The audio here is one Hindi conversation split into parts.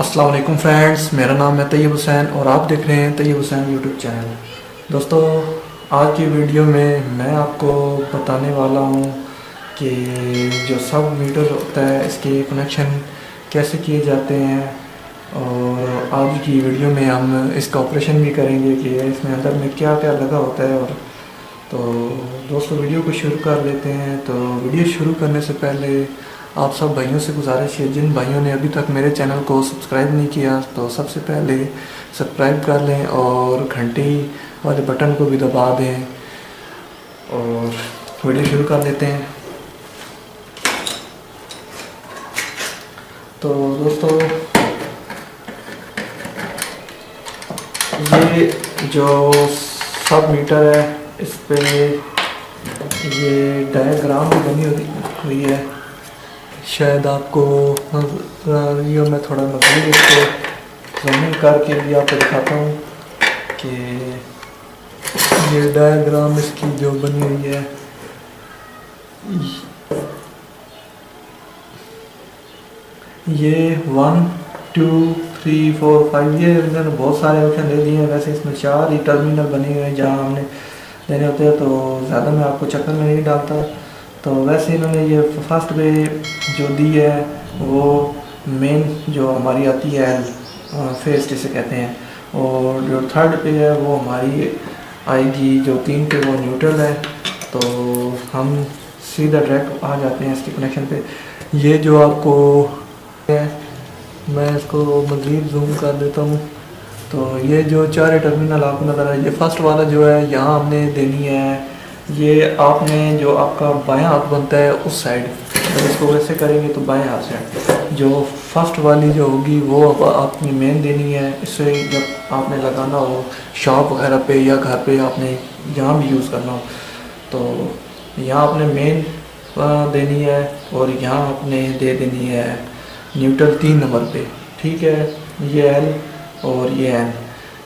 अस्सलाम वालेकुम फ्रेंड्स, मेरा नाम है तैयब हुसैन और आप देख रहे हैं तैयब हुसैन यूट्यूब चैनल। दोस्तों, आज की वीडियो में मैं आपको बताने वाला हूँ कि जो सब मीटर होता है इसके कनेक्शन कैसे किए जाते हैं। और आज की वीडियो में हम इसका ऑपरेशन भी करेंगे कि इसमें अंदर में क्या क्या लगा होता है। और तो दोस्तों, वीडियो को शुरू कर लेते हैं। तो वीडियो शुरू करने से पहले आप सब भाइयों से गुजारिश है, जिन भाइयों ने अभी तक मेरे चैनल को सब्सक्राइब नहीं किया तो सबसे पहले सब्सक्राइब कर लें और घंटी वाले बटन को भी दबा दें। और वीडियो शुरू कर लेते हैं। तो दोस्तों, ये जो सब मीटर है इस पे ये डायग्राम भी बनी हुई है, शायद आपको वीडियो में थोड़ा मज़ीद इसको जूमिंग करके भी आपको दिखाता हूँ कि ये डायग्राम इसकी जो बनी हुई है। ये 1 2 3 4 5 ये इन्होंने बहुत सारे ऑप्शन दे दिए हैं। वैसे इसमें 4 ही टर्मिनल बने हुए हैं जहाँ हमने देने होते हैं, तो ज़्यादा मैं आपको चक्कर में नहीं डालता। तो वैसे इन्होंने ये फर्स्ट पे जो दी है वो मेन जो हमारी आती है फेस जिसे कहते हैं, और जो थर्ड पे है वो हमारी आएगी जो 3 पे वो न्यूट्रल है। तो हम सीधा डायरेक्ट आ जाते हैं इसके कनेक्शन पे। ये जो आपको है, मैं इसको मज़ीद जूम कर देता हूँ। तो ये जो 4 टर्मिनल आपको नज़र आ रहा है, ये फर्स्ट वाला जो है यहाँ हमने देनी है। ये आपने जो आपका बायां हाथ बनता है उस साइड, जब इसको वैसे करेंगे तो बाएं हाथ से जो फर्स्ट वाली जो होगी वो अब आपने मेन देनी है। इससे जब आपने लगाना हो शॉप वगैरह पे या घर पे आपने जहाँ भी यूज़ करना हो तो यहाँ आपने मेन देनी है, और यहाँ आपने दे देनी है न्यूट्रल 3 नंबर पे। ठीक है, ये एल और ये एन,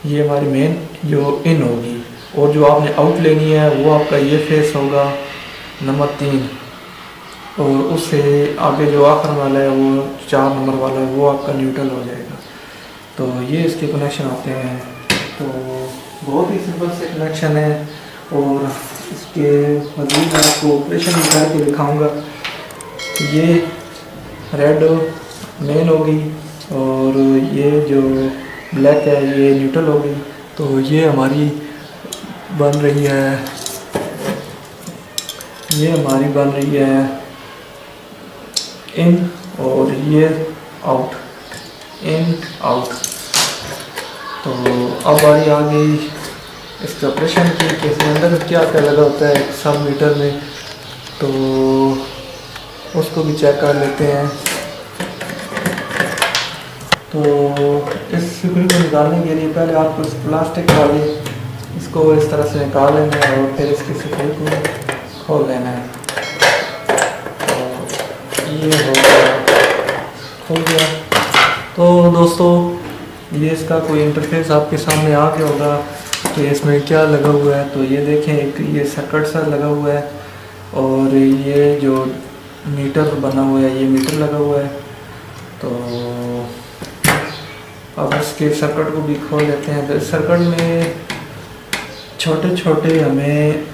ये हमारी मेन जो इन होगी। और जो आपने आउट लेनी है वो आपका ये फेस होगा नंबर 3, और उससे आगे जो आखिर वाला है वो 4 नंबर वाला है वो आपका न्यूट्रल हो जाएगा। तो ये इसके कनेक्शन आते हैं। तो बहुत ही सिंपल से कनेक्शन है, और इसके मज़ीद मैं आपको ऑपरेशन भी करके दिखाऊंगा। ये रेड मेन होगी और ये जो ब्लैक है ये न्यूट्रल होगी। तो ये हमारी बन रही है, ये हमारी बन रही है इन, और ये आउट, इन आउट। तो अब बारी आ गई इसके ऑपरेशन की कि इसके अंदर क्या क्या लगा होता है सब मीटर में, तो उसको भी चेक कर लेते हैं। तो इस सिकड़ी को निकालने के लिए पहले आपको इस प्लास्टिक वाले इसको इस तरह से निकाल लेना है और फिर इसकी सिकड़ी को खोल लेना है। तो ये हो गया, खोल गया। तो दोस्तों, ये इसका कोई इंटरफेस आपके सामने आ गया होगा कि इसमें क्या लगा हुआ है। तो ये देखें, एक ये सर्किट सा लगा हुआ है, और ये जो मीटर बना हुआ है ये मीटर लगा हुआ है। तो अब इसके सर्किट को भी खोल लेते हैं। तो इस सर्किट में छोटे छोटे हमें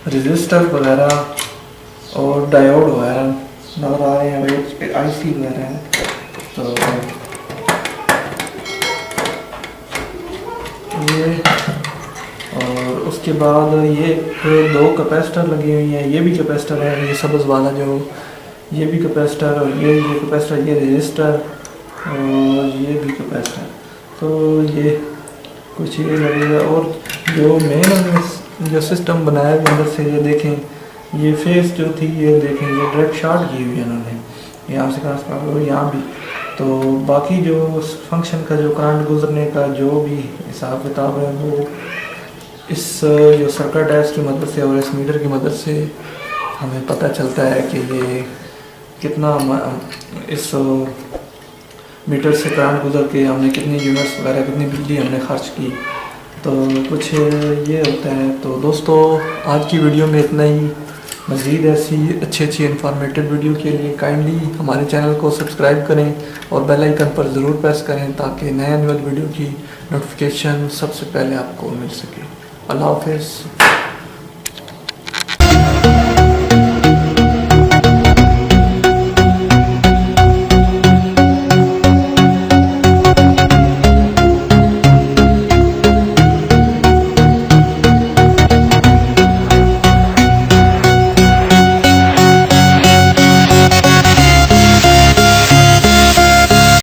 रेजिस्टर वगैरह और डायोड वगैरह नजर आ रहे हैं, आईसी वगैरह है। तो ये, और उसके बाद ये 2 कैपेसिटर लगी हुई हैं, ये भी कैपेसिटर है, ये सब्ज़ वाला जो, ये भी कैपेसिटर, और ये कैपेसिटर, ये रेजिस्टर और ये भी कैपेसिटर। तो ये कुछ ये लगेगा। और जो मेन जो सिस्टम बनाया है अंदर से, ये देखें, ये फेस जो थी ये देखें, ये डायरेक्ट शॉर्ट की हुई है इन्होंने यहाँ से क्रॉस कर, और यहाँ भी। तो बाकी जो फंक्शन का जो करंट गुजरने का जो भी हिसाब किताब है वो इस जो सर्किट है इसकी मदद से और इस मीटर की मदद से हमें पता चलता है कि ये कितना इस मीटर से करंट गुजर के हमने कितनी यूनिट्स वगैरह, कितनी बिजली हमने खर्च की। तो कुछ ये होता है। तो दोस्तों, आज की वीडियो में इतना ही। मज़ीद ऐसी अच्छी इन्फॉर्मेटिव वीडियो के लिए काइंडली हमारे चैनल को सब्सक्राइब करें और बेल आइकन पर ज़रूर प्रेस करें ताकि नए वीडियो की नोटिफिकेशन सबसे पहले आपको मिल सके। अल्लाह हाफ़िज़।